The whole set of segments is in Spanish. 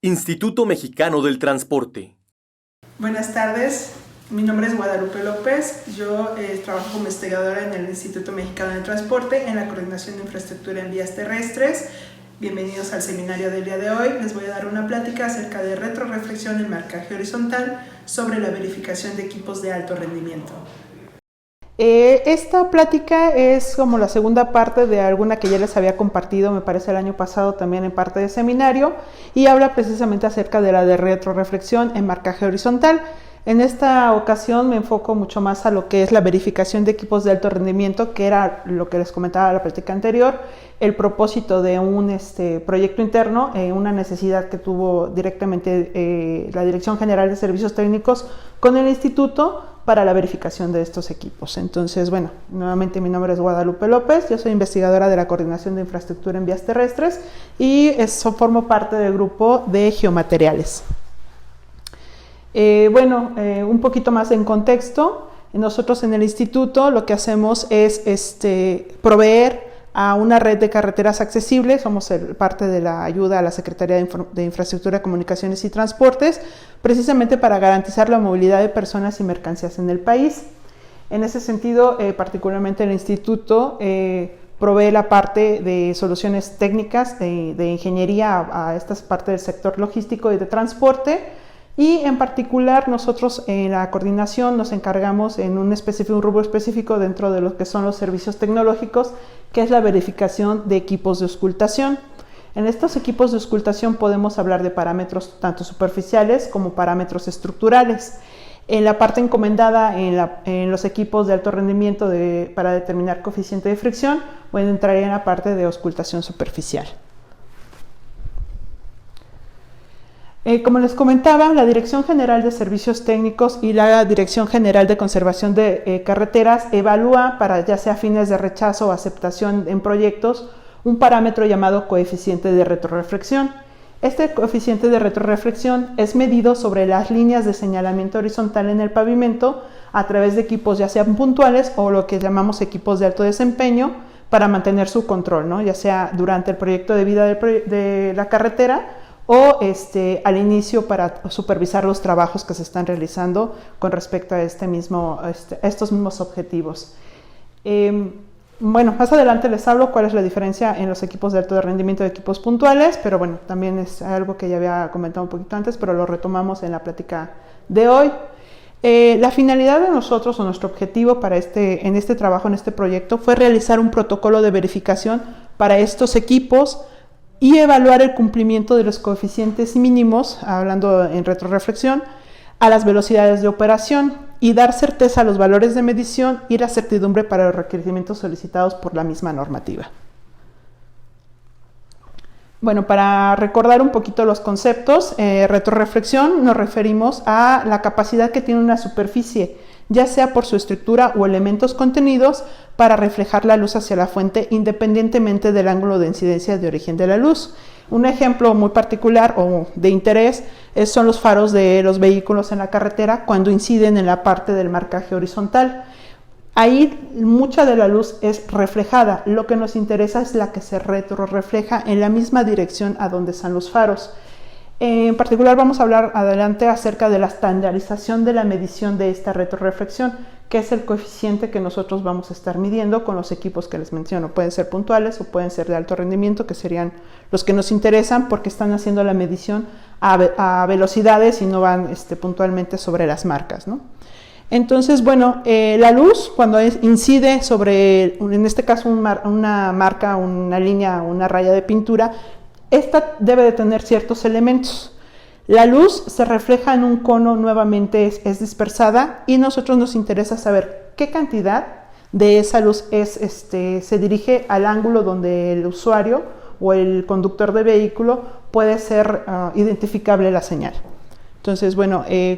Instituto Mexicano del Transporte. Buenas tardes, mi nombre es Guadalupe López, yo trabajo como investigadora en el Instituto Mexicano del Transporte en la Coordinación de Infraestructura en Vías Terrestres. Bienvenidos al seminario del día de hoy. Les voy a dar una plática acerca de retroreflexión en marcaje horizontal sobre la verificación de equipos de alto rendimiento. Esta plática es como la segunda parte de alguna que ya les había compartido, me parece el año pasado también en parte del seminario, y habla precisamente acerca de la de retroreflexión en marcaje horizontal. En esta ocasión me enfoco mucho más a lo que es la verificación de equipos de alto rendimiento, que era lo que les comentaba en la plática anterior, el propósito de un proyecto interno, una necesidad que tuvo directamente la Dirección General de Servicios Técnicos con el Instituto para la verificación de estos equipos. Entonces, bueno, nuevamente mi nombre es Guadalupe López, yo soy investigadora de la Coordinación de Infraestructura en Vías Terrestres y formo parte del grupo de Geomateriales. Un poquito más en contexto, nosotros en el instituto lo que hacemos es proveer a una red de carreteras accesibles, somos parte de la ayuda a la Secretaría de Infraestructura, Comunicaciones y Transportes, precisamente para garantizar la movilidad de personas y mercancías en el país. En ese sentido, particularmente el instituto provee la parte de soluciones técnicas de ingeniería a esta parte del sector logístico y de transporte. Y en particular nosotros en la coordinación nos encargamos en un rubro específico dentro de lo que son los servicios tecnológicos, que es la verificación de equipos de auscultación. En estos equipos de auscultación podemos hablar de parámetros tanto superficiales como parámetros estructurales. En la parte encomendada en los equipos de alto rendimiento para determinar coeficiente de fricción, entraría en la parte de auscultación superficial. Como les comentaba, la Dirección General de Servicios Técnicos y la Dirección General de Conservación de Carreteras evalúa para ya sea fines de rechazo o aceptación en proyectos un parámetro llamado coeficiente de retroreflexión. Este coeficiente de retroreflexión es medido sobre las líneas de señalamiento horizontal en el pavimento a través de equipos ya sean puntuales o lo que llamamos equipos de alto desempeño para mantener su control, ¿no? Ya sea durante el proyecto de vida de la carretera o al inicio para supervisar los trabajos que se están realizando con respecto a estos mismos objetivos. Más adelante les hablo cuál es la diferencia en los equipos de alto rendimiento y equipos puntuales, pero bueno, también es algo que ya había comentado un poquito antes, pero lo retomamos en la plática de hoy. La finalidad de nosotros o nuestro objetivo en este trabajo, en este proyecto, fue realizar un protocolo de verificación para estos equipos y evaluar el cumplimiento de los coeficientes mínimos, hablando en retroreflexión, a las velocidades de operación y dar certeza a los valores de medición y la certidumbre para los requerimientos solicitados por la misma normativa. Para recordar un poquito los conceptos, retroreflexión nos referimos a la capacidad que tiene una superficie, ya sea por su estructura o elementos contenidos, para reflejar la luz hacia la fuente independientemente del ángulo de incidencia de origen de la luz. Un ejemplo muy particular o de interés son los faros de los vehículos en la carretera cuando inciden en la parte del marcaje horizontal. Ahí mucha de la luz es reflejada, lo que nos interesa es la que se retrorefleja en la misma dirección a donde están los faros. En particular vamos a hablar adelante acerca de la estandarización de la medición de esta retroreflexión, que es el coeficiente que nosotros vamos a estar midiendo con los equipos que les menciono. Pueden ser puntuales o pueden ser de alto rendimiento, que serían los que nos interesan porque están haciendo la medición a velocidades y no van puntualmente sobre las marcas, ¿no? Entonces, la luz cuando incide sobre, en este caso, una marca, una línea, una raya de pintura, esta debe de tener ciertos elementos. La luz se refleja en un cono, nuevamente es dispersada y nosotros nos interesa saber qué cantidad de esa luz se dirige al ángulo donde el usuario o el conductor de vehículo puede ser identificable la señal. Entonces,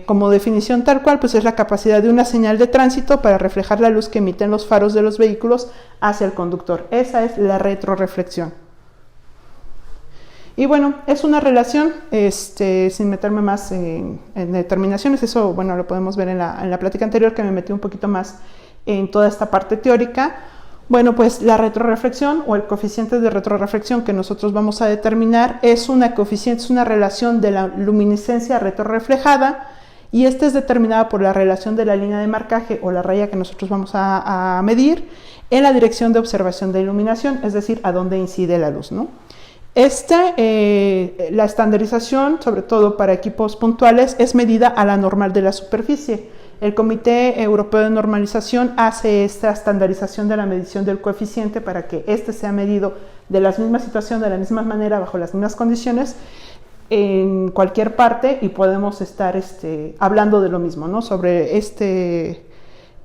como definición tal cual, pues es la capacidad de una señal de tránsito para reflejar la luz que emiten los faros de los vehículos hacia el conductor. Esa es la retroreflexión. Y es una relación, sin meterme más en determinaciones, eso lo podemos ver en la plática anterior, que me metí un poquito más en toda esta parte teórica. Bueno, pues la retroreflexión o el coeficiente de retroreflexión que nosotros vamos a determinar es una relación de la luminiscencia retrorreflejada, y esta es determinada por la relación de la línea de marcaje o la raya que nosotros vamos a medir en la dirección de observación de iluminación, es decir, a dónde incide la luz, ¿no? La estandarización, sobre todo para equipos puntuales, es medida a la normal de la superficie. El Comité Europeo de Normalización hace esta estandarización de la medición del coeficiente para que este sea medido de la misma situación, de la misma manera, bajo las mismas condiciones, en cualquier parte, y podemos estar hablando de lo mismo, ¿no? Sobre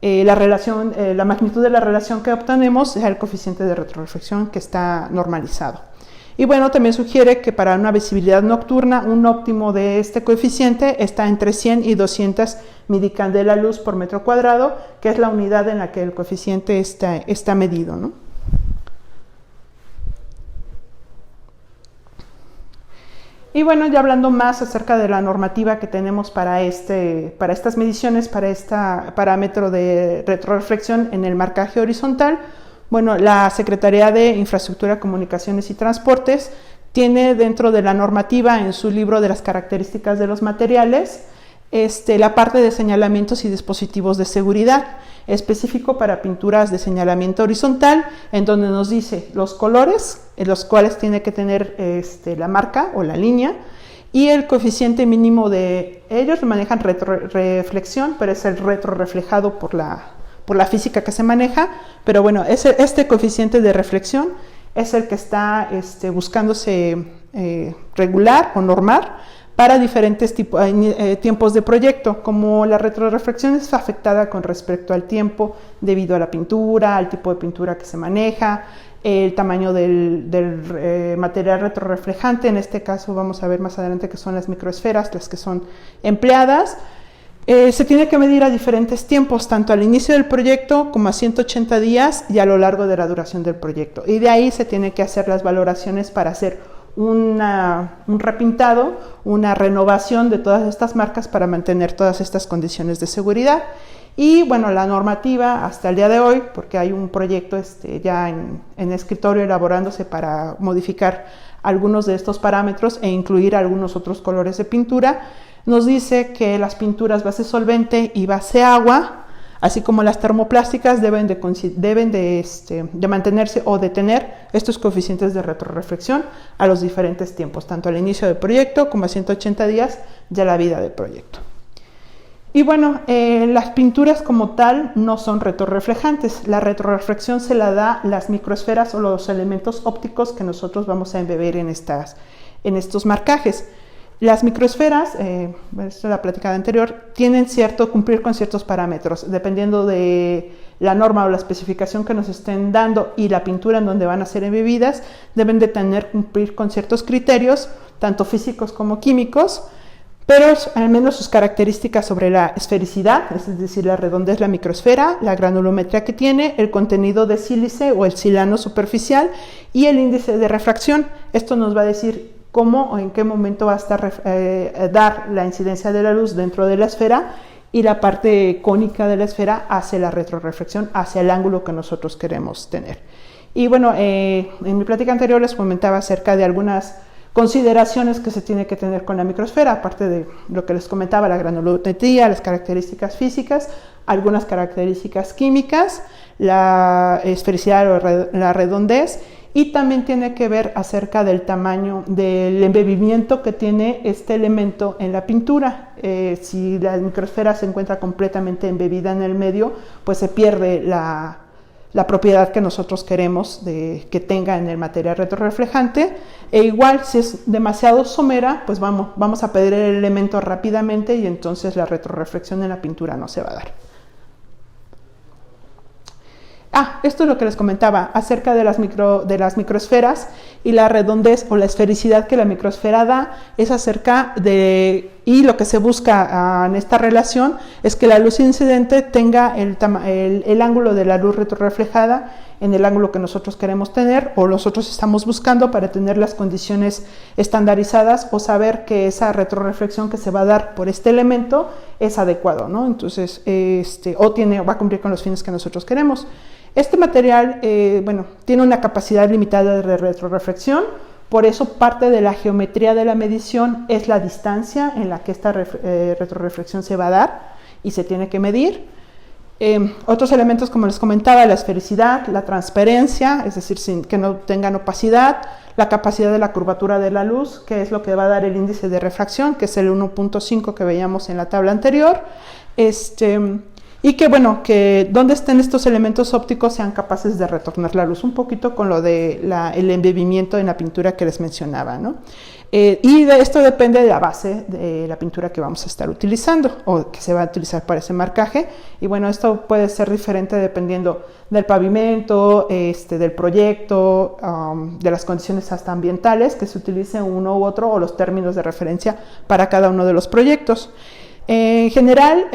la magnitud de la relación que obtenemos es el coeficiente de retroreflexión que está normalizado. Y bueno, también sugiere que para una visibilidad nocturna, un óptimo de este coeficiente está entre 100 y 200 midicandela luz por metro cuadrado, que es la unidad en la que el coeficiente está medido, ¿no? Y bueno, ya hablando más acerca de la normativa que tenemos para estas mediciones, para este parámetro de retroreflexión en el marcaje horizontal, bueno, la Secretaría de Infraestructura, Comunicaciones y Transportes tiene dentro de la normativa, en su libro de las características de los materiales, la parte de señalamientos y dispositivos de seguridad, específico para pinturas de señalamiento horizontal, en donde nos dice los colores en los cuales tiene que tener la marca o la línea, y el coeficiente mínimo de ellos. Manejan retroreflexión, pero es el retroreflejado por la física que se maneja, pero bueno, este coeficiente de reflexión es el que está buscándose regular o normar para diferentes tiempos de proyecto. Como la retroreflexión es afectada con respecto al tiempo debido a la pintura, al tipo de pintura que se maneja, el tamaño del material retroreflejante. En este caso vamos a ver más adelante que son las microesferas las que son empleadas. Se tiene que medir a diferentes tiempos, tanto al inicio del proyecto como a 180 días y a lo largo de la duración del proyecto. Y de ahí se tiene que hacer las valoraciones para hacer un repintado, una renovación de todas estas marcas para mantener todas estas condiciones de seguridad. Y bueno, la normativa hasta el día de hoy, porque hay un proyecto ya en escritorio elaborándose para modificar algunos de estos parámetros e incluir algunos otros colores de pintura, nos dice que las pinturas base solvente y base agua, así como las termoplásticas, deben de mantenerse o de tener estos coeficientes de retroreflexión a los diferentes tiempos, tanto al inicio del proyecto como a 180 días de la vida del proyecto. Y bueno, las pinturas como tal no son retroreflejantes. La retroreflexión se la da las microesferas o los elementos ópticos que nosotros vamos a embeber en estos marcajes. Las microesferas, esto es la platicada anterior, tienen cumplir con ciertos parámetros, dependiendo de la norma o la especificación que nos estén dando y la pintura en donde van a ser embebidas, deben de cumplir con ciertos criterios, tanto físicos como químicos, pero al menos sus características sobre la esfericidad, es decir, la redondez de la microesfera, la granulometría que tiene, el contenido de sílice o el silano superficial y el índice de refracción. Esto nos va a decir cómo o en qué momento va a estar dar la incidencia de la luz dentro de la esfera, y la parte cónica de la esfera hace la retroreflexión hacia el ángulo que nosotros queremos tener. Y bueno, en mi plática anterior les comentaba acerca de algunas consideraciones que se tiene que tener con la microesfera, aparte de lo que les comentaba, la granulometría, las características físicas, algunas características químicas, la esfericidad o la redondez, y también tiene que ver acerca del tamaño del embebimiento que tiene este elemento en la pintura. Si la microesfera se encuentra completamente embebida en el medio, pues se pierde la propiedad que nosotros queremos que tenga en el material retroreflejante. E igual, si es demasiado somera, pues vamos a perder el elemento rápidamente y entonces la retroreflexión en la pintura no se va a dar. Esto es lo que les comentaba acerca de las microesferas, y la redondez o la esfericidad que la microesfera da es acerca y lo que se busca en esta relación es que la luz incidente tenga el ángulo de la luz retroreflejada en el ángulo que nosotros queremos tener o nosotros estamos buscando para tener las condiciones estandarizadas o saber que esa retroreflexión que se va a dar por este elemento es adecuado, ¿no? Entonces, va a cumplir con los fines que nosotros queremos. Este material, tiene una capacidad limitada de retroreflexión, por eso parte de la geometría de la medición es la distancia en la que esta retroreflexión se va a dar y se tiene que medir. Otros elementos, como les comentaba, la esfericidad, la transparencia, es decir, sin que no tengan opacidad, la capacidad de la curvatura de la luz, que es lo que va a dar el índice de refracción, que es el 1.5 que veíamos en la tabla anterior, y que donde estén estos elementos ópticos sean capaces de retornar la luz, un poquito con lo de el embebimiento en la pintura que les mencionaba, ¿no? Y esto depende de la base de la pintura que vamos a estar utilizando o que se va a utilizar para ese marcaje. Y bueno, esto puede ser diferente dependiendo del pavimento, del proyecto, de las condiciones hasta ambientales, que se utilice uno u otro o los términos de referencia para cada uno de los proyectos. En general,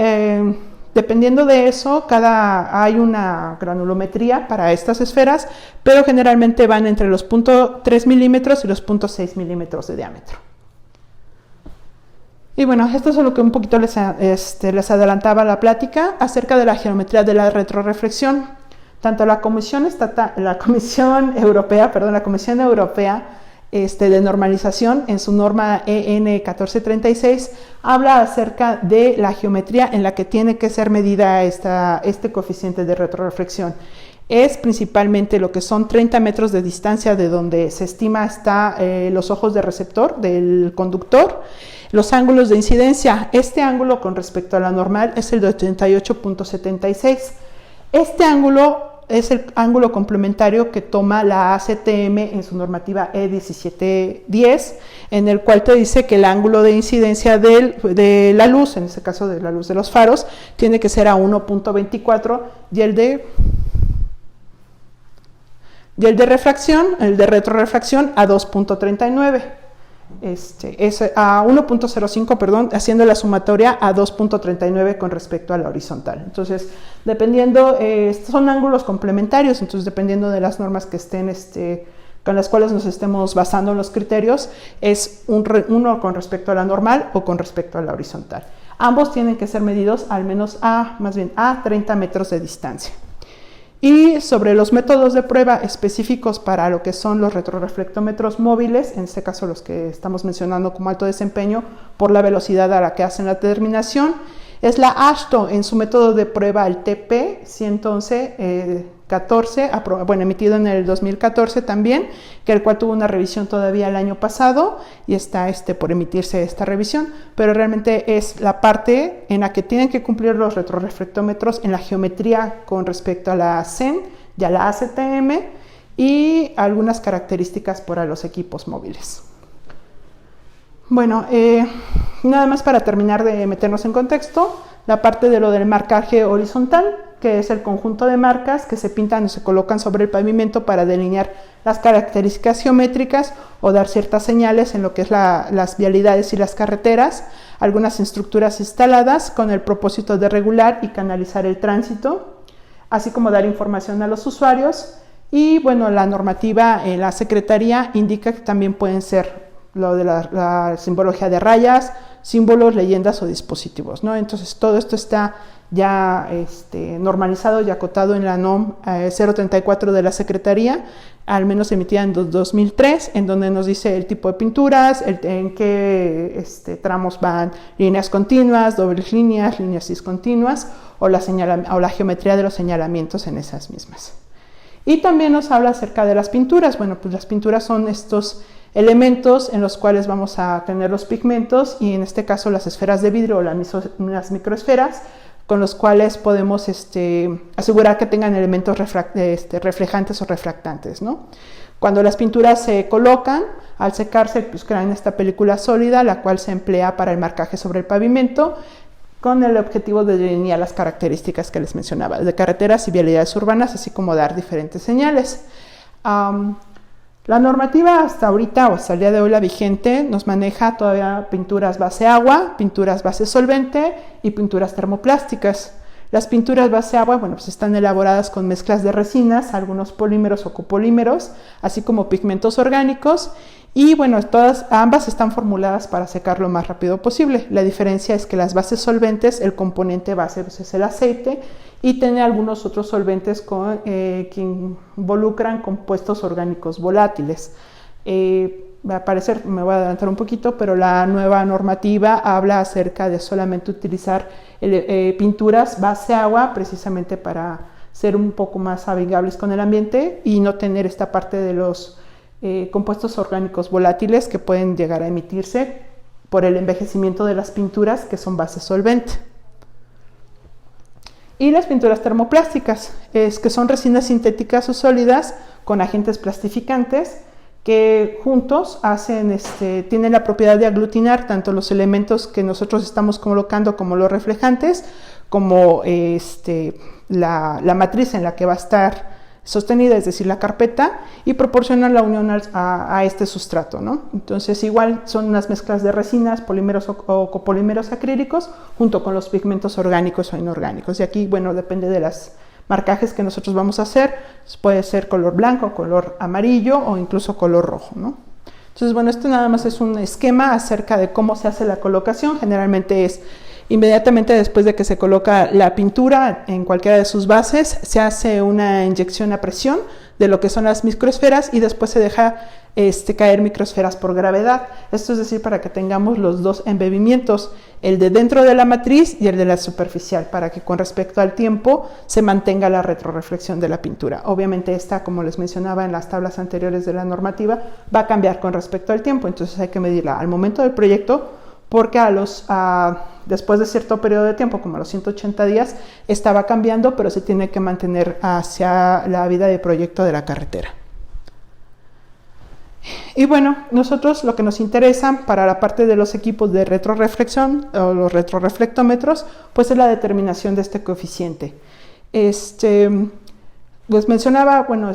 dependiendo de eso, hay una granulometría para estas esferas, pero generalmente van entre los 0.3 milímetros y los 0.6 milímetros de diámetro. Y bueno, esto es lo que un poquito les adelantaba la plática acerca de la geometría de la retroreflexión. Tanto la Comisión Europea de normalización, en su norma EN 1436, habla acerca de la geometría en la que tiene que ser medida este coeficiente de retroreflexión. Es principalmente lo que son 30 metros de distancia de donde se estima está los ojos de receptor del conductor. Los ángulos de incidencia, este ángulo con respecto a la normal es el de 88.76. Este ángulo es el ángulo complementario que toma la ACTM en su normativa E1710, en el cual te dice que el ángulo de incidencia de la luz, en este caso de la luz de los faros, tiene que ser a 1.24 y el de refracción, el de retrorefracción a 2.39. Es a 1.05, perdón, haciendo la sumatoria a 2.39 con respecto a la horizontal. Entonces, dependiendo, son ángulos complementarios, entonces dependiendo de las normas que estén, con las cuales nos estemos basando en los criterios, es uno con respecto a la normal o con respecto a la horizontal. Ambos tienen que ser medidos al menos a 30 metros de distancia. Y sobre los métodos de prueba específicos para lo que son los retroreflectómetros móviles, en este caso los que estamos mencionando como alto desempeño por la velocidad a la que hacen la determinación, es la AASHTO en su método de prueba, el TP 111-14, emitido en el 2014 también, que el cual tuvo una revisión todavía el año pasado y está por emitirse esta revisión, pero realmente es la parte en la que tienen que cumplir los retroreflectómetros en la geometría con respecto a la CEN y a la ACTM y algunas características para los equipos móviles. Bueno, nada más para terminar de meternos en contexto, la parte de lo del marcaje horizontal, que es el conjunto de marcas que se pintan o se colocan sobre el pavimento para delinear las características geométricas o dar ciertas señales en lo que es las vialidades y las carreteras, algunas estructuras instaladas con el propósito de regular y canalizar el tránsito, así como dar información a los usuarios. Y bueno, la normativa en la Secretaría indica que también pueden ser lo de la simbología de rayas, símbolos, leyendas o dispositivos, ¿no? Entonces todo esto está ya normalizado y acotado en la NOM 034 de la Secretaría, al menos emitida en 2003, en donde nos dice el tipo de pinturas, en qué tramos van líneas continuas, dobles líneas discontinuas o la geometría de los señalamientos en esas mismas. Y también nos habla acerca de las pinturas. Bueno, pues las pinturas son estos elementos en los cuales vamos a tener los pigmentos y en este caso las esferas de vidrio o las microesferas con los cuales podemos asegurar que tengan elementos reflejantes o refractantes, ¿no? Cuando las pinturas se colocan, al secarse, pues crean esta película sólida, la cual se emplea para el marcaje sobre el pavimento con el objetivo de delinear las características que les mencionaba, de carreteras y vialidades urbanas, así como dar diferentes señales. La normativa hasta ahorita, o hasta el día de hoy la vigente, nos maneja todavía pinturas base agua, pinturas base solvente y pinturas termoplásticas. Las pinturas base agua, bueno, pues están elaboradas con mezclas de resinas, algunos polímeros o copolímeros, así como pigmentos orgánicos, Y bueno, ambas están formuladas para secar lo más rápido posible. La diferencia es que las bases solventes, el componente base pues, es el aceite, y tiene algunos otros solventes que involucran compuestos orgánicos volátiles. Va a parecer, me voy a adelantar un poquito, pero la nueva normativa habla acerca de solamente utilizar pinturas base agua, precisamente para ser un poco más amigables con el ambiente y no tener esta parte de los compuestos orgánicos volátiles que pueden llegar a emitirse por el envejecimiento de las pinturas que son base solvente. Y las pinturas termoplásticas, que son resinas sintéticas o sólidas con agentes plastificantes que juntos tienen la propiedad de aglutinar tanto los elementos que nosotros estamos colocando como los reflejantes, como la matriz en la que va a estar sostenida, es decir, la carpeta, y proporcionan la unión a este sustrato, ¿no? Entonces, igual son unas mezclas de resinas, polímeros o copolímeros acrílicos, junto con los pigmentos orgánicos o inorgánicos. Y aquí, bueno, depende de las marcajes que nosotros vamos a hacer, puede ser color blanco, color amarillo o incluso color rojo, ¿no? Entonces, bueno, esto nada más es un esquema acerca de cómo se hace la colocación. Generalmente es inmediatamente después de que se coloca la pintura en cualquiera de sus bases, se hace una inyección a presión de lo que son las microesferas y después se deja caer microesferas por gravedad. Esto es decir, para que tengamos los dos embebimientos, el de dentro de la matriz y el de la superficial, para que con respecto al tiempo se mantenga la retroreflexión de la pintura. Obviamente esta, como les mencionaba en las tablas anteriores de la normativa, va a cambiar con respecto al tiempo, entonces hay que medirla al momento del proyecto, porque después de cierto periodo de tiempo, como a los 180 días, esta va cambiando, pero se tiene que mantener hacia la vida de proyecto de la carretera. Y bueno, nosotros lo que nos interesa para la parte de los equipos de retroreflexión o los retroreflectómetros, pues es la determinación de este coeficiente. Les mencionaba, bueno,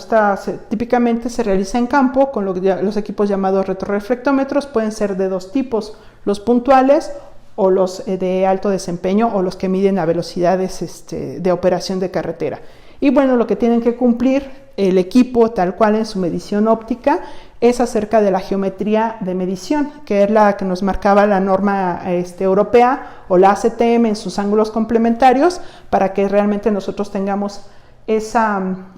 típicamente se realiza en campo con los equipos llamados retroreflectómetros. Pueden ser de dos tipos, los puntuales o los de alto desempeño o los que miden a velocidades de operación de carretera. Y bueno, lo que tienen que cumplir el equipo tal cual en su medición óptica es acerca de la geometría de medición, que es la que nos marcaba la norma europea o la ACTM en sus ángulos complementarios, para que realmente nosotros tengamos ese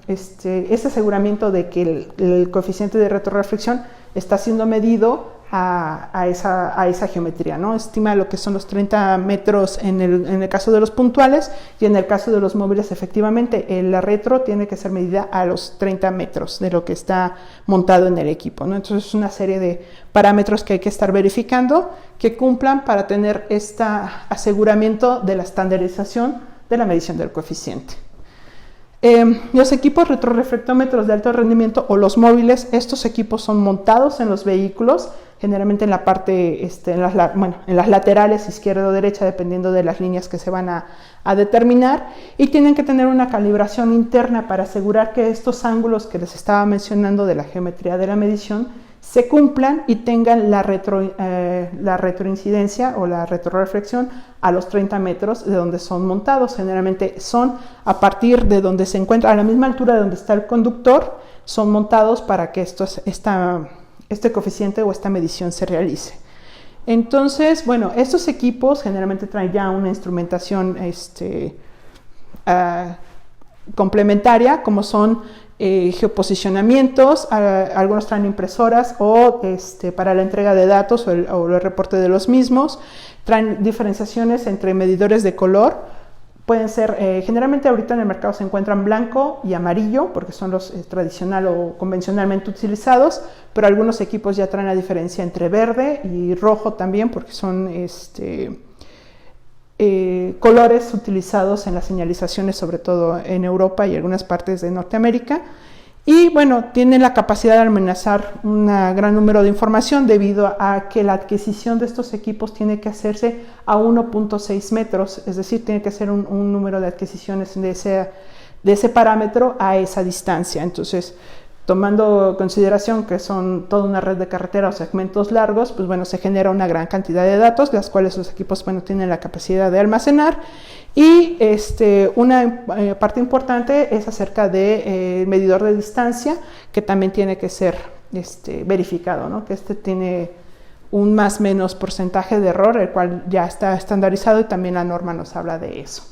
aseguramiento de que el coeficiente de retroreflexión está siendo medido a esa geometría, ¿no? Estima lo que son los 30 metros en el caso de los puntuales, y en el caso de los móviles efectivamente la retro tiene que ser medida a los 30 metros de lo que está montado en el equipo, ¿no? Entonces es una serie de parámetros que hay que estar verificando que cumplan para tener este aseguramiento de la estandarización de la medición del coeficiente. Los equipos retroreflectómetros de alto rendimiento o los móviles, estos equipos son montados en los vehículos, generalmente en la parte, en las laterales izquierda o derecha, dependiendo de las líneas que se van a determinar, y tienen que tener una calibración interna para asegurar que estos ángulos que les estaba mencionando de la geometría de la medición se cumplan y tengan la retroincidencia o la retroreflexión a los 30 metros de donde son montados. Generalmente son a partir de donde se encuentra, a la misma altura de donde está el conductor, son montados para que este coeficiente o esta medición se realice. Entonces, bueno, estos equipos generalmente traen ya una instrumentación complementaria, como son geoposicionamientos, algunos traen impresoras o para la entrega de datos o el reporte de los mismos, traen diferenciaciones entre medidores de color, pueden ser, generalmente ahorita en el mercado se encuentran blanco y amarillo, porque son los tradicional o convencionalmente utilizados, pero algunos equipos ya traen la diferencia entre verde y rojo también, porque son colores utilizados en las señalizaciones, sobre todo en Europa y algunas partes de Norteamérica. Y bueno, tienen la capacidad de almacenar un gran número de información debido a que la adquisición de estos equipos tiene que hacerse a 1.6 metros, es decir, tiene que ser un número de adquisiciones de ese parámetro a esa distancia. Entonces, tomando en consideración que son toda una red de carretera o segmentos largos, pues bueno, se genera una gran cantidad de datos, las cuales los equipos, bueno, tienen la capacidad de almacenar. Y una parte importante es acerca del medidor de distancia, que también tiene que ser verificado, ¿no? Que tiene un más menos porcentaje de error, el cual ya está estandarizado y también la norma nos habla de eso.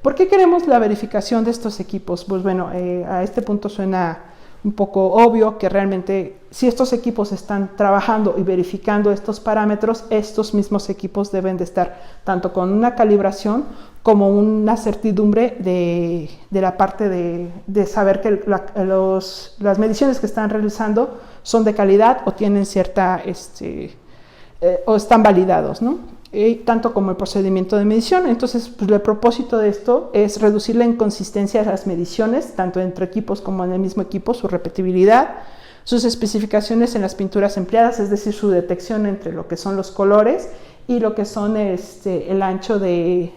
¿Por qué queremos la verificación de estos equipos? Pues bueno, a este punto suena un poco obvio que realmente si estos equipos están trabajando y verificando estos parámetros, estos mismos equipos deben de estar tanto con una calibración como una certidumbre de la parte de saber que las mediciones que están realizando son de calidad o tienen cierta, o están validados, ¿no? Tanto como el procedimiento de medición. Entonces, pues, el propósito de esto es reducir la inconsistencia de las mediciones, tanto entre equipos como en el mismo equipo, su repetibilidad, sus especificaciones en las pinturas empleadas, es decir, su detección entre lo que son los colores y lo que son el ancho de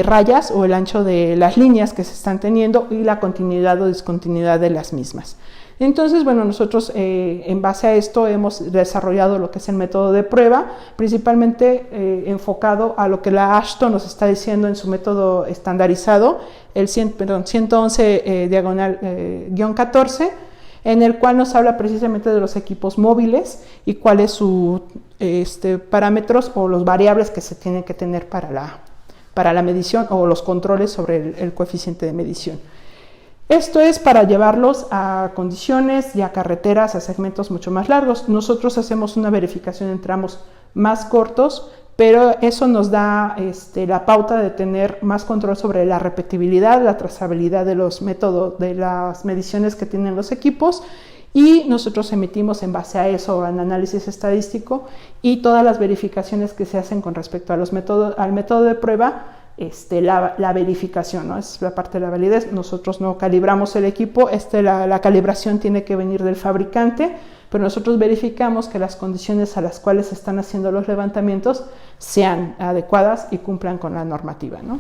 rayas o el ancho de las líneas que se están teniendo y la continuidad o discontinuidad de las mismas. Entonces, bueno, nosotros en base a esto hemos desarrollado lo que es el método de prueba, principalmente enfocado a lo que la AASHTO nos está diciendo en su método estandarizado, el 111 diagonal-14, en el cual nos habla precisamente de los equipos móviles y cuáles sus parámetros o los variables que se tienen que tener para la medición o los controles sobre el coeficiente de medición. Esto es para llevarlos a condiciones y a carreteras, a segmentos mucho más largos. Nosotros hacemos una verificación en tramos más cortos, pero eso nos da la pauta de tener más control sobre la repetibilidad, la trazabilidad de los métodos, de las mediciones que tienen los equipos, y nosotros emitimos en base a eso un análisis estadístico y todas las verificaciones que se hacen con respecto a al método de prueba. La verificación, ¿no? Es la parte de la validez. Nosotros no calibramos el equipo, la calibración tiene que venir del fabricante, pero nosotros verificamos que las condiciones a las cuales se están haciendo los levantamientos sean adecuadas y cumplan con la normativa, ¿no?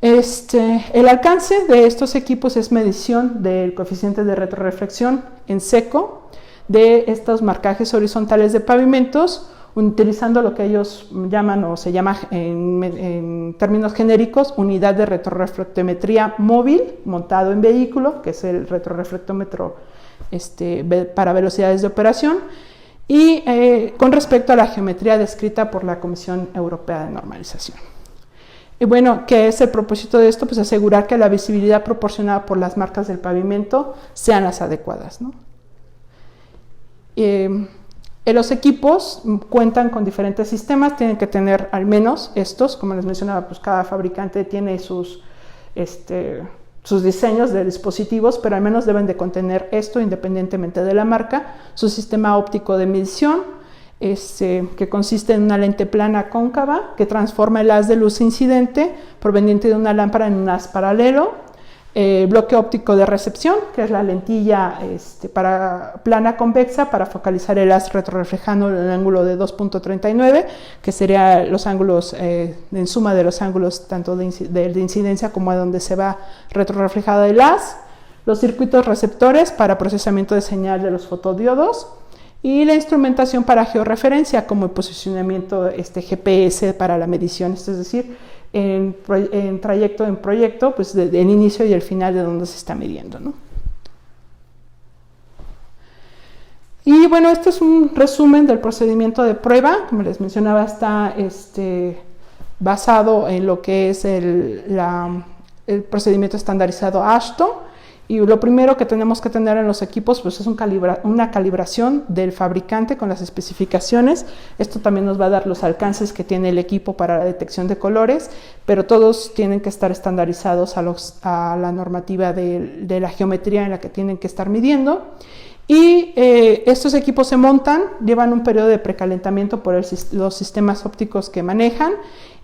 El alcance de estos equipos es medición del coeficiente de retroreflexión en seco de estos marcajes horizontales de pavimentos, utilizando lo que ellos llaman o se llama en términos genéricos unidad de retroreflectometría móvil montado en vehículo, que es el retroreflectómetro para velocidades de operación, y con respecto a la geometría descrita por la Comisión Europea de Normalización. Y bueno, ¿qué es el propósito de esto? Pues asegurar que la visibilidad proporcionada por las marcas del pavimento sean las adecuadas, ¿no? Los equipos cuentan con diferentes sistemas, tienen que tener al menos estos, como les mencionaba, pues cada fabricante tiene sus diseños de dispositivos, pero al menos deben de contener esto independientemente de la marca, su sistema óptico de medición, que consiste en una lente plana cóncava que transforma el haz de luz incidente proveniente de una lámpara en un haz paralelo, bloque óptico de recepción, que es la lentilla plana convexa para focalizar el haz retroreflejando en el ángulo de 2.39, que sería los ángulos en suma de los ángulos tanto de incidencia como a donde se va retroreflejado el haz, los circuitos receptores para procesamiento de señal de los fotodiodos y la instrumentación para georreferencia como el posicionamiento GPS para la medición, es decir, en proyecto, pues el inicio y el final de donde se está midiendo, ¿no? Y bueno, este es un resumen del procedimiento de prueba. Como les mencionaba, está basado en lo que es el procedimiento estandarizado AASHTO. Y lo primero que tenemos que tener en los equipos pues es una calibración del fabricante con las especificaciones. Esto también nos va a dar los alcances que tiene el equipo para la detección de colores, pero todos tienen que estar estandarizados a la normativa de la geometría en la que tienen que estar midiendo. Y estos equipos se montan, llevan un periodo de precalentamiento por los sistemas ópticos que manejan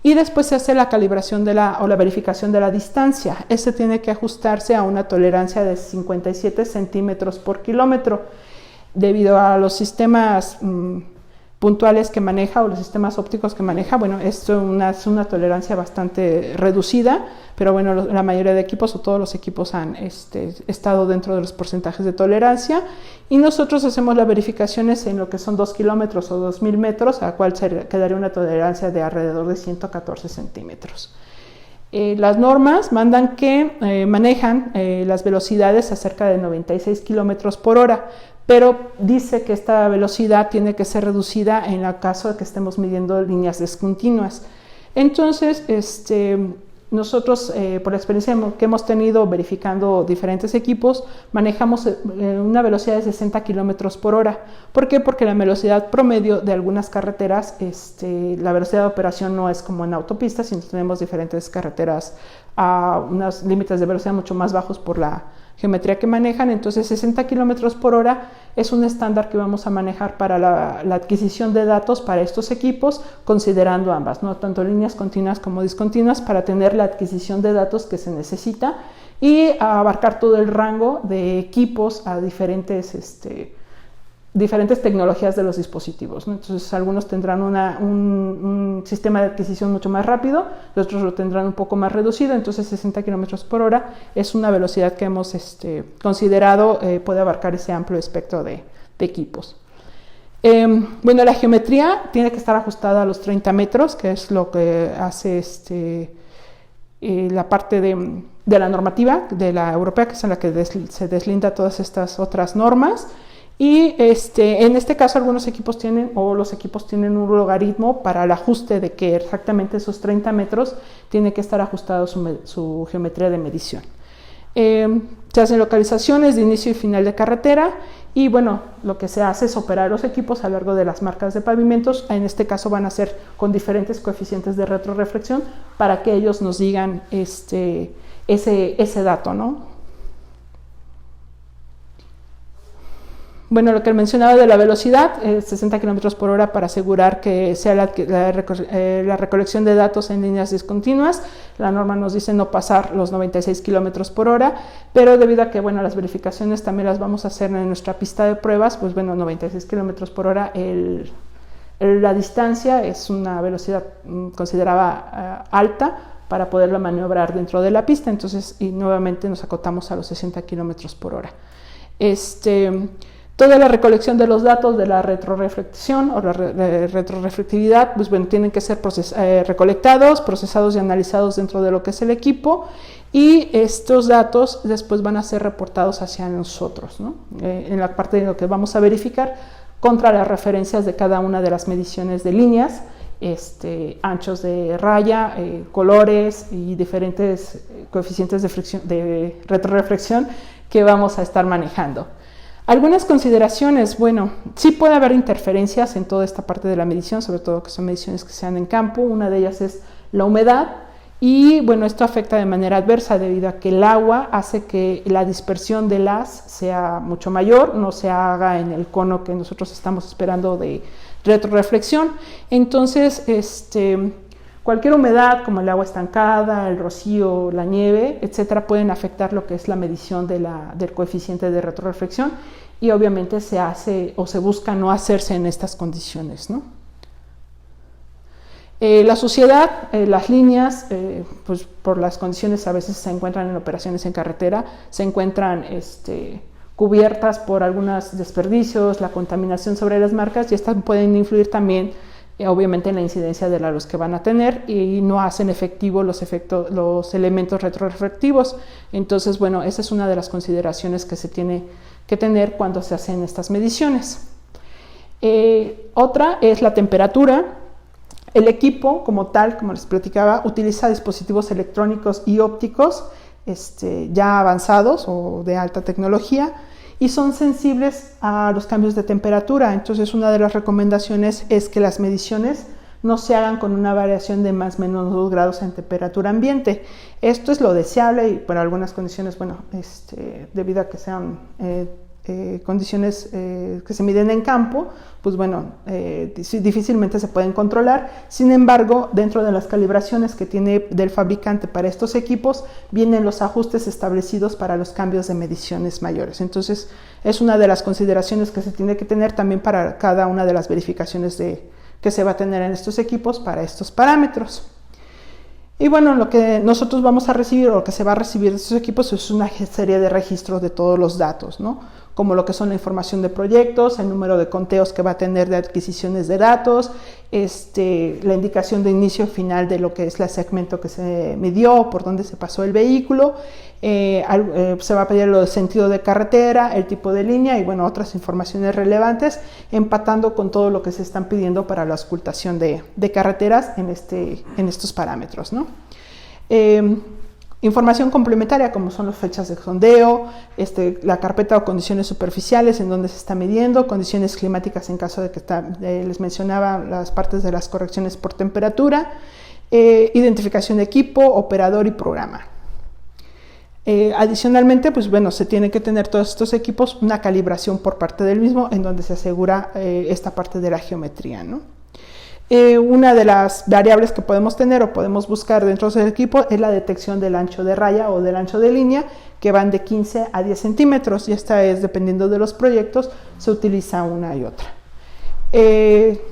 y después se hace la calibración o la verificación de la distancia. Este tiene que ajustarse a una tolerancia de 57 centímetros por kilómetro. Debido a los sistemas puntuales que maneja o los sistemas ópticos que maneja, bueno, esto es una tolerancia bastante reducida, pero bueno, la mayoría de equipos o todos los equipos han estado dentro de los porcentajes de tolerancia y nosotros hacemos las verificaciones en lo que son 2 kilómetros o 2000 metros, a la cual se quedaría una tolerancia de alrededor de 114 centímetros. Las normas mandan que manejan las velocidades a cerca de 96 kilómetros por hora, pero dice que esta velocidad tiene que ser reducida en el caso de que estemos midiendo líneas discontinuas. Entonces, nosotros, por la experiencia que hemos tenido verificando diferentes equipos, manejamos una velocidad de 60 kilómetros por hora. ¿Por qué? Porque la velocidad promedio de algunas carreteras, la velocidad de operación no es como en autopistas, sino tenemos diferentes carreteras a unos límites de velocidad mucho más bajos por la geometría que manejan. Entonces 60 kilómetros por hora es un estándar que vamos a manejar para la adquisición de datos para estos equipos, considerando ambas, ¿no? Tanto líneas continuas como discontinuas, para tener la adquisición de datos que se necesita y abarcar todo el rango de equipos a diferentes tecnologías de los dispositivos, ¿no? Entonces algunos tendrán un sistema de adquisición mucho más rápido, los otros lo tendrán un poco más reducido. Entonces 60 kilómetros por hora es una velocidad que hemos considerado puede abarcar ese amplio espectro de equipos. Bueno, la geometría tiene que estar ajustada a los 30 metros, que es lo que hace la parte de la normativa de la europea, que es en la que se deslinda todas estas otras normas. Y en este caso algunos equipos tienen, o los equipos tienen un logaritmo para el ajuste de que exactamente esos 30 metros tiene que estar ajustado su geometría de medición. Se hacen localizaciones de inicio y final de carretera y bueno, lo que se hace es operar los equipos a lo largo de las marcas de pavimentos. En este caso van a ser con diferentes coeficientes de retroreflexión para que ellos nos digan ese dato, ¿no? Bueno, lo que mencionaba de la velocidad, 60 km por hora para asegurar que sea la recolección de datos en líneas discontinuas. La norma nos dice no pasar los 96 km por hora, pero debido a que, bueno, las verificaciones también las vamos a hacer en nuestra pista de pruebas, pues bueno, 96 km por hora, la distancia es una velocidad considerada alta para poderla maniobrar dentro de la pista. Entonces, y nuevamente nos acotamos a los 60 km por hora. Toda la recolección de los datos de la retroreflexión o la retroreflectividad, pues bueno, tienen que ser recolectados, procesados y analizados dentro de lo que es el equipo, y estos datos después van a ser reportados hacia nosotros, ¿no? En la parte de lo que vamos a verificar contra las referencias de cada una de las mediciones de líneas, anchos de raya, colores y diferentes coeficientes de retroreflexión que vamos a estar manejando. Algunas consideraciones, bueno, sí puede haber interferencias en toda esta parte de la medición, sobre todo que son mediciones que se dan en campo. Una de ellas es la humedad y, bueno, esto afecta de manera adversa debido a que el agua hace que la dispersión del haz sea mucho mayor, no se haga en el cono que nosotros estamos esperando de retroreflexión. Entonces, cualquier humedad como el agua estancada, el rocío, la nieve, etcétera, pueden afectar lo que es la medición del coeficiente de retroreflexión, y obviamente se hace o se busca no hacerse en estas condiciones, ¿no? La suciedad, las líneas, pues por las condiciones a veces se encuentran en operaciones en carretera, se encuentran cubiertas por algunos desperdicios, la contaminación sobre las marcas, y estas pueden influir también obviamente en la incidencia de la luz que van a tener, y no hacen efectivo los elementos retroreflectivos. Entonces, bueno, esa es una de las consideraciones que se tiene que tener cuando se hacen estas mediciones. Otra es la temperatura. El equipo como tal, como les platicaba, utiliza dispositivos electrónicos y ópticos ya avanzados o de alta tecnología, y son sensibles a los cambios de temperatura. Entonces, una de las recomendaciones es que las mediciones no se hagan con una variación de más o menos 2 grados en temperatura ambiente. Esto es lo deseable, y por algunas condiciones, bueno, debido a que sean condiciones que se miden en campo, pues bueno, difícilmente se pueden controlar. Sin embargo, dentro de las calibraciones que tiene del fabricante para estos equipos, vienen los ajustes establecidos para los cambios de mediciones mayores. Entonces, es una de las consideraciones que se tiene que tener también para cada una de las verificaciones que se va a tener en estos equipos para estos parámetros. Y bueno, lo que nosotros vamos a recibir, o lo que se va a recibir de estos equipos, es una serie de registros de todos los datos, ¿no? como lo que son la información de proyectos, el número de conteos que va a tener de adquisiciones de datos, la indicación de inicio y final de lo que es el segmento que se midió, por dónde se pasó el vehículo, se va a pedir lo del sentido de carretera, el tipo de línea y bueno, otras informaciones relevantes, empatando con todo lo que se están pidiendo para la auscultación de carreteras en estos parámetros, ¿no? Información complementaria como son las fechas de sondeo, la carpeta o condiciones superficiales en donde se está midiendo, condiciones climáticas en caso de que les mencionaba las partes de las correcciones por temperatura, identificación de equipo, operador y programa. Adicionalmente, pues bueno, se tiene que tener todos estos equipos una calibración por parte del mismo en donde se asegura esta parte de la geometría, ¿no? Una de las variables que podemos tener o podemos buscar dentro del equipo es la detección del ancho de raya o del ancho de línea, que van de 15 a 10 centímetros, y esta es, dependiendo de los proyectos, se utiliza una y otra.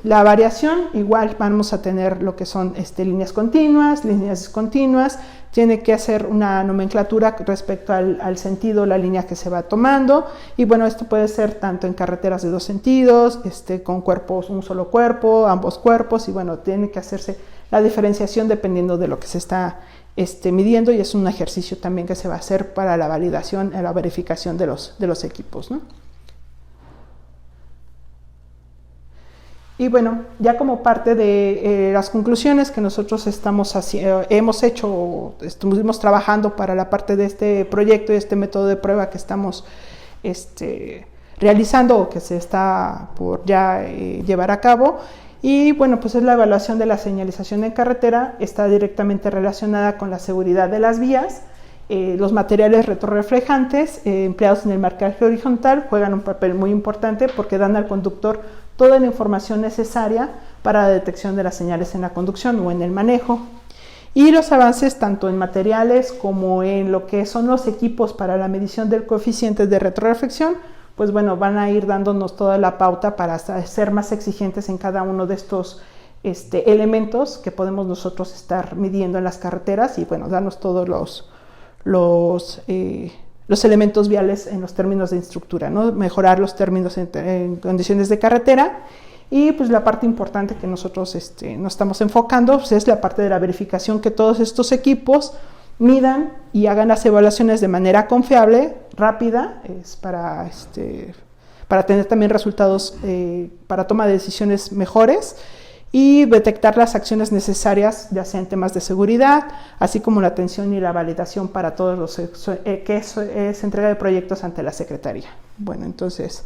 La variación, igual vamos a tener lo que son líneas continuas, líneas discontinuas, tiene que hacer una nomenclatura respecto al sentido, la línea que se va tomando, y bueno, esto puede ser tanto en carreteras de dos sentidos, con cuerpos, un solo cuerpo, ambos cuerpos, y bueno, tiene que hacerse la diferenciación dependiendo de lo que se está midiendo, y es un ejercicio también que se va a hacer para la validación, la verificación de los equipos, ¿no? Y bueno, ya como parte de las conclusiones que nosotros estuvimos trabajando para la parte de este proyecto y este método de prueba que estamos realizando o que se está por ya llevar a cabo. Y bueno, pues es la evaluación de la señalización en carretera, está directamente relacionada con la seguridad de las vías. Los materiales retrorreflejantes empleados en el marcaje horizontal juegan un papel muy importante porque dan al conductor toda la información necesaria para la detección de las señales en la conducción o en el manejo. Y los avances tanto en materiales como en lo que son los equipos para la medición del coeficiente de retroreflexión, pues bueno, van a ir dándonos toda la pauta para ser más exigentes en cada uno de estos elementos que podemos nosotros estar midiendo en las carreteras y bueno, darnos todos los elementos viales en los términos de estructura, ¿no? Mejorar los términos en condiciones de carretera. Y pues la parte importante que nosotros nos estamos enfocando pues, es la parte de la verificación que todos estos equipos midan y hagan las evaluaciones de manera confiable, rápida, para tener también resultados para toma de decisiones mejores y detectar las acciones necesarias, ya sea en temas de seguridad, así como la atención y la validación para todos los que es entrega de proyectos ante la Secretaría. Bueno, entonces,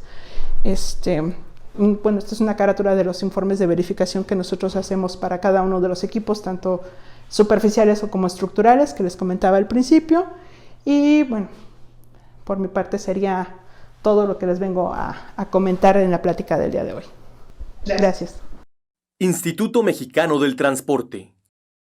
esta es una carátula de los informes de verificación que nosotros hacemos para cada uno de los equipos, tanto superficiales o como estructurales, que les comentaba al principio. Y bueno, por mi parte sería todo lo que les vengo a comentar en la plática del día de hoy. Gracias. Instituto Mexicano del Transporte.